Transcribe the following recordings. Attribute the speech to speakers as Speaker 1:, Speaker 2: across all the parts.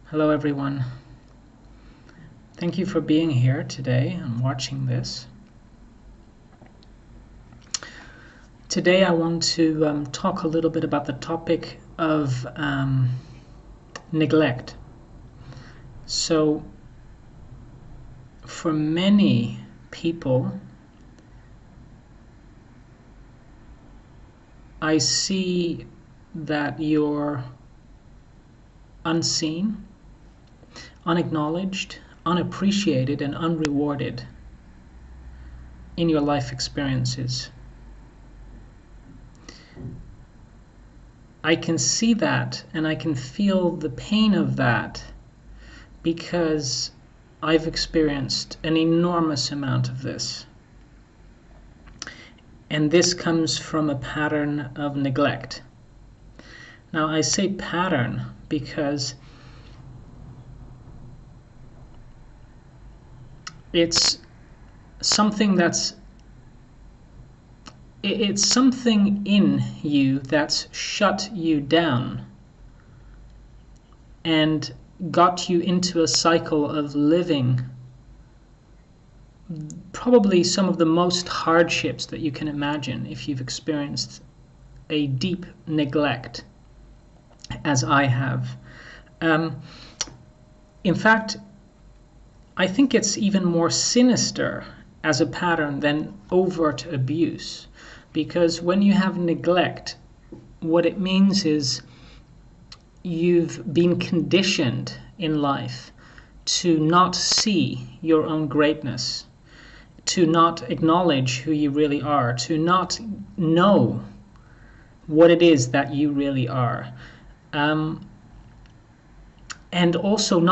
Speaker 1: Hello everyone. Thank you for being here today and watching this. Today I want to talk a little bit about the topic of neglect. So for many people, I see that you're unseen, unacknowledged, unappreciated, and unrewarded in your life experiences. I can see that and I can feel the pain of that because I've experienced an enormous amount of this. And this comes from a pattern of neglect. Now I say pattern because it's something in you that's shut you down and got you into a cycle of living probably some of the most hardships that you can imagine if you've experienced a deep neglect, as I have. In fact, I think it's even more sinister as a pattern than overt abuse, because when you have neglect, what it means is you've been conditioned in life to not see your own greatness, to not acknowledge who you really are, to not know what it is that you really are, and also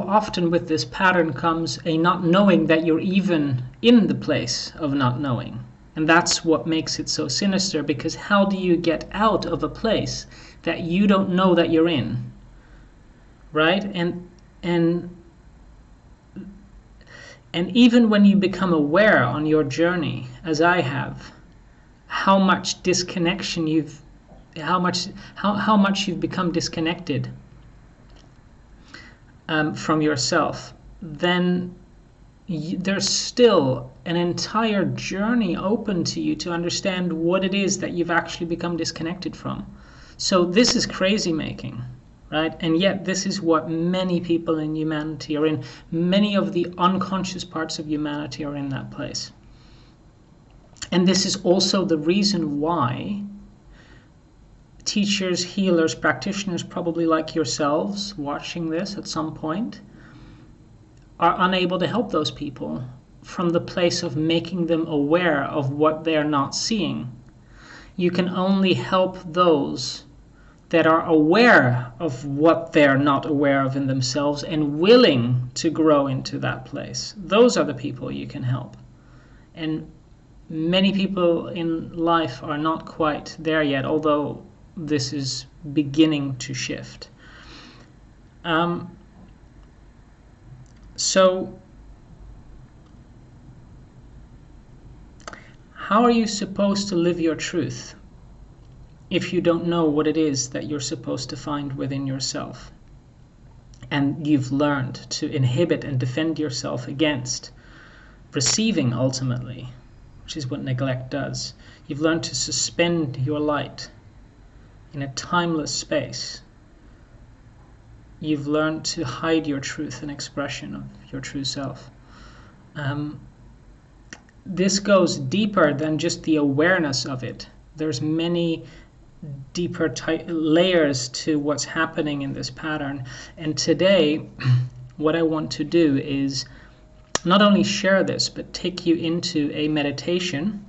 Speaker 1: often with this pattern comes a not knowing that you're even in the place of not knowing. And that's what makes it so sinister, because how do you get out of a place that you don't know that you're in? Right? And even when you become aware on your journey, as I have, how much disconnection how much you've become disconnected from yourself, then there's still an entire journey open to you to understand what it is that you've actually become disconnected from. So this is crazy making, right? And yet this is what many people in humanity are in. Many of the unconscious parts of humanity are in that place. And this is also the reason why teachers, healers, practitioners, probably like yourselves watching this at some point, are unable to help those people from the place of making them aware of what they're not seeing. You can only help those that are aware of what they're not aware of in themselves and willing to grow into that place. Those are the people you can help. And many people in life are not quite there yet, although this is beginning to shift. So how are you supposed to live your truth if you don't know what it is that you're supposed to find within yourself? And you've learned to inhibit and defend yourself against receiving ultimately, which is what neglect does. You've learned to suspend your light in a timeless space. You've learned to hide your truth and expression of your true self. This goes deeper than just the awareness of it. There's many deeper layers to what's happening in this pattern. And today, what I want to do is not only share this, but take you into a meditation.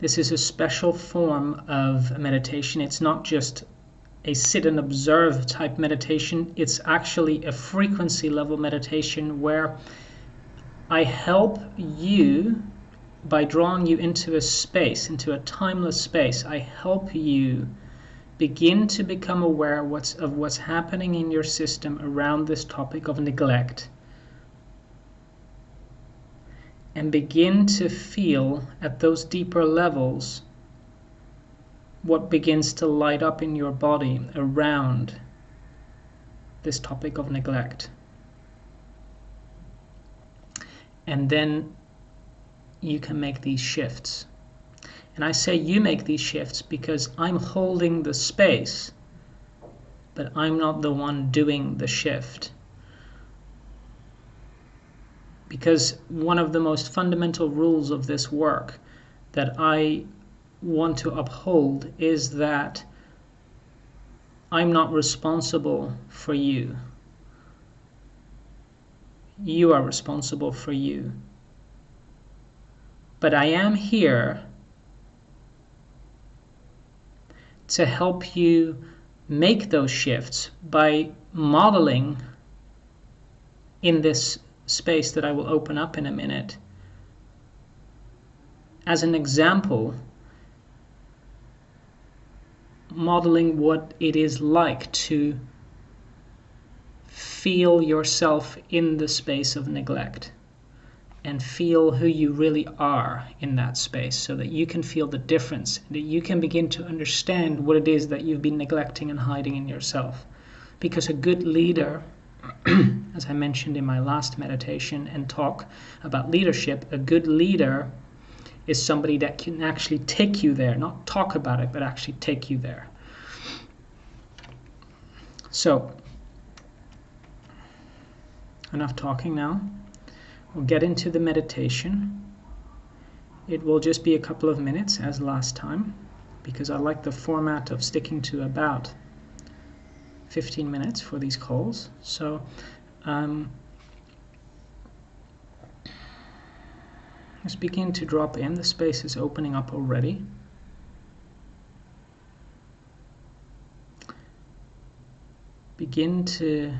Speaker 1: This is a special form of meditation. It's not just a sit and observe type meditation. It's actually a frequency level meditation where I help you by drawing you into a space, into a timeless space. I help you begin to become aware of what's happening in your system around this topic of neglect, and begin to feel at those deeper levels what begins to light up in your body around this topic of neglect. And then you can make these shifts. And I say you make these shifts because I'm holding the space, but I'm not the one doing the shift. Because one of the most fundamental rules of this work that I want to uphold is that I'm not responsible for you. You are responsible for you. But I am here to help you make those shifts by modeling in this space that I will open up in a minute as an example, modeling what it is like to feel yourself in the space of neglect and feel who you really are in that space, so that you can feel the difference, that you can begin to understand what it is that you've been neglecting and hiding in yourself. Because a good leader, as I mentioned in my last meditation and talk about leadership, a good leader is somebody that can actually take you there, not talk about it, but actually take you there. So, enough talking now. We'll get into the meditation. It will just be a couple of minutes as last time, because I like the format of sticking to about 15 minutes for these calls. So let's begin to drop in. The space is opening up already. Begin to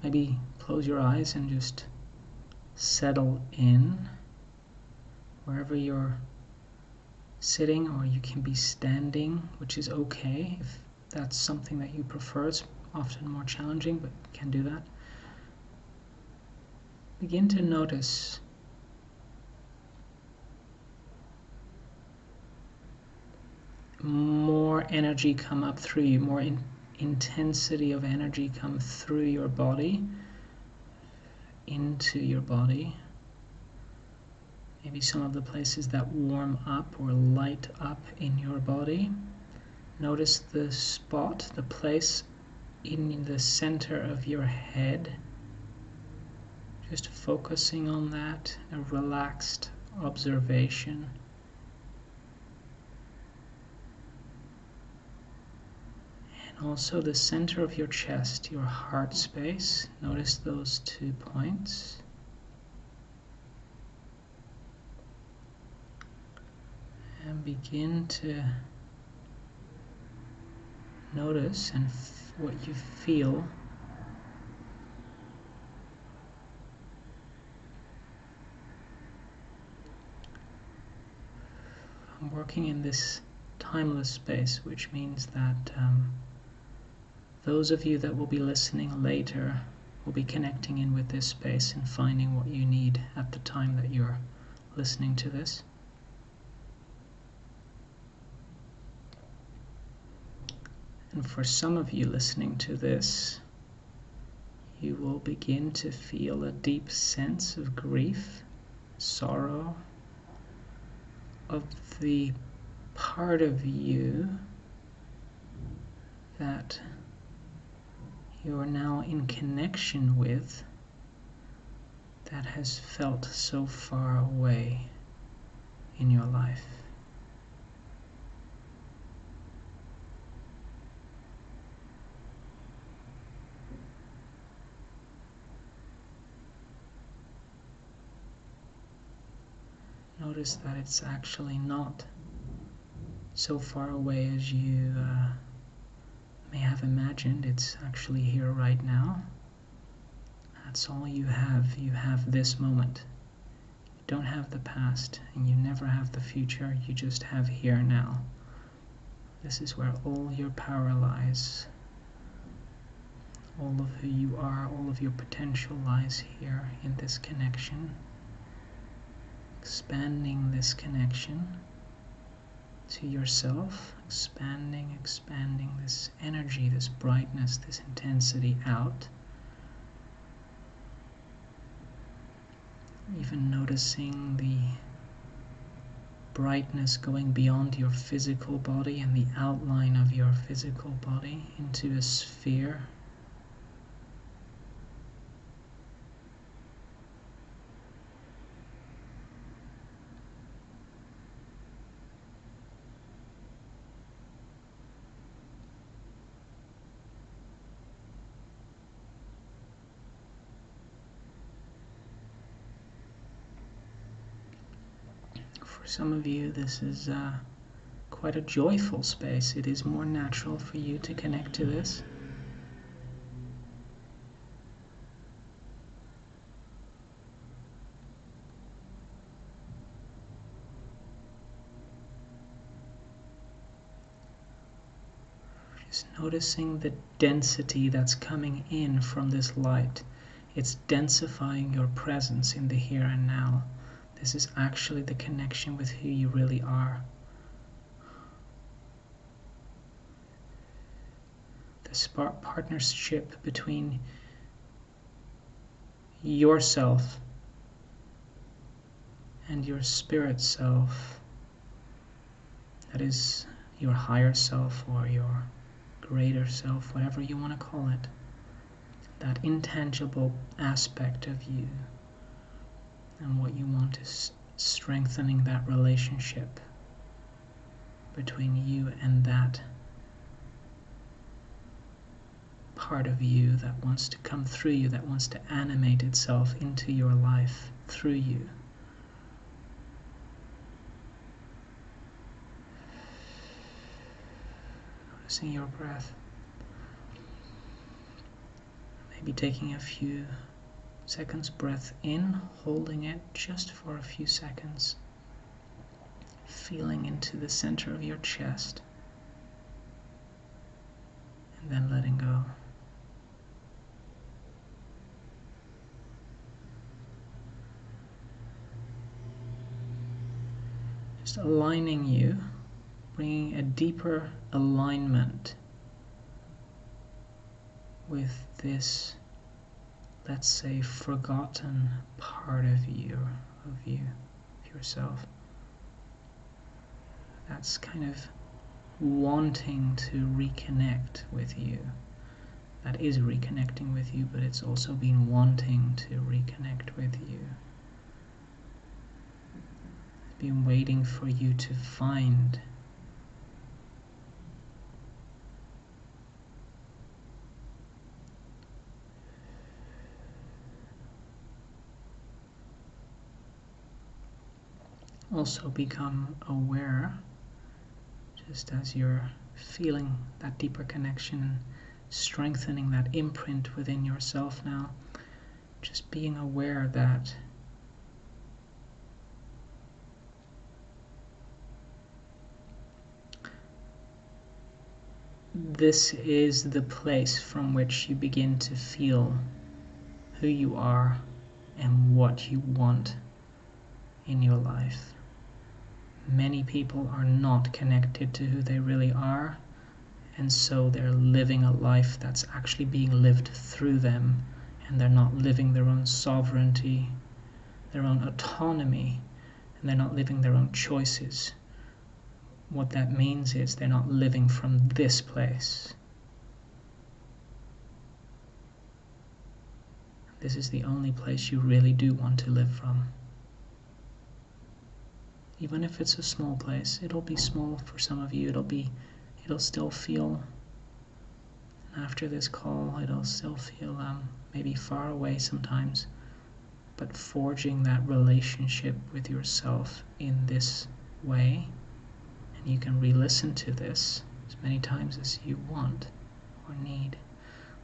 Speaker 1: maybe close your eyes and just settle in wherever you're sitting, or you can be standing, which is okay if that's something that you prefer. It's often more challenging, but you can do that. Begin to notice more energy come up through you, more intensity of energy come through your body, into your body. Maybe some of the places that warm up or light up in your body. Notice the spot, the place in the center of your head. Just focusing on that, a relaxed observation. Also the center of your chest, your heart space. Notice those 2 points. And begin to notice and what you feel. I'm working in this timeless space, which means that those of you that will be listening later will be connecting in with this space and finding what you need at the time that you're listening to this. And for some of you listening to this, you will begin to feel a deep sense of grief, sorrow, of the part of you that you are now in connection with, that has felt so far away in your life. Notice that it's actually not so far away as you may have imagined. It's actually here right now. That's all you have. You have this moment. You don't have the past, and you never have the future. You just have here now. This is where all your power lies. All of who you are, all of your potential lies here in this connection. Expanding this connection to yourself, expanding this energy, this brightness, this intensity out. Even noticing the brightness going beyond your physical body and the outline of your physical body into a sphere. For some of you, this is quite a joyful space. It is more natural for you to connect to this. Just noticing the density that's coming in from this light. It's densifying your presence in the here and now. This is actually the connection with who you really are. The partnership between yourself and your spirit self, that is your higher self or your greater self, whatever you want to call it, that intangible aspect of you, and what you want is strengthening that relationship between you and that part of you that wants to come through you, that wants to animate itself into your life through you. Noticing your breath. Maybe taking a few seconds breath in, holding it just for a few seconds, feeling into the center of your chest, and then letting go. Just aligning you, bringing a deeper alignment with this, let's say, forgotten part of yourself. That's kind of wanting to reconnect with you. That is reconnecting with you, but it's also been wanting to reconnect with you. It's been waiting for you to find also become aware, just as you're feeling that deeper connection, strengthening that imprint within yourself now, just being aware that this is the place from which you begin to feel who you are and what you want in your life. Many people are not connected to who they really are, and so they're living a life that's actually being lived through them, and they're not living their own sovereignty, their own autonomy, and they're not living their own choices. What that means is they're not living from this place. This is the only place you really do want to live from. Even if it's a small place, it'll be small for some of you. It'll still feel, after this call, it'll still feel maybe far away sometimes. But forging that relationship with yourself in this way, and you can re-listen to this as many times as you want or need,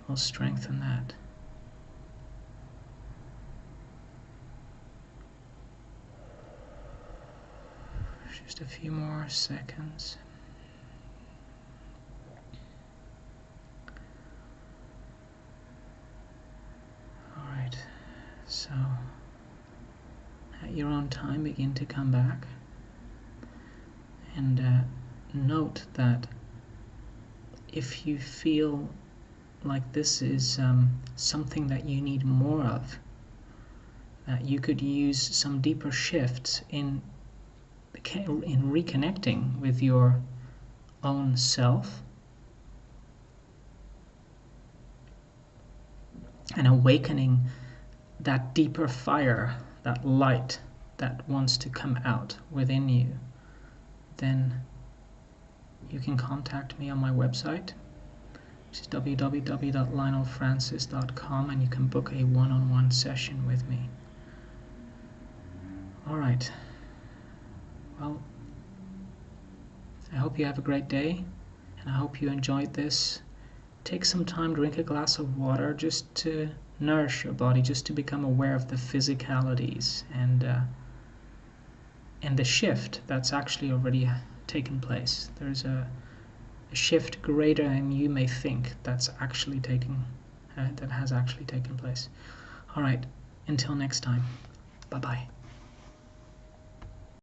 Speaker 1: will strengthen that. Just a few more seconds. All right, so at your own time, begin to come back and note that if you feel like this is something that you need more of, that you could use some deeper shifts in reconnecting with your own self and awakening that deeper fire, that light that wants to come out within you, then you can contact me on my website, which is www.lionelfrancis.com, and you can book a one-on-one session with me. All right. Well, I hope you have a great day, and I hope you enjoyed this. Take some time, drink a glass of water just to nourish your body, just to become aware of the physicalities and the shift that's actually already taken place. There's a shift greater than you may think that has actually taken place. All right, until next time. Bye-bye.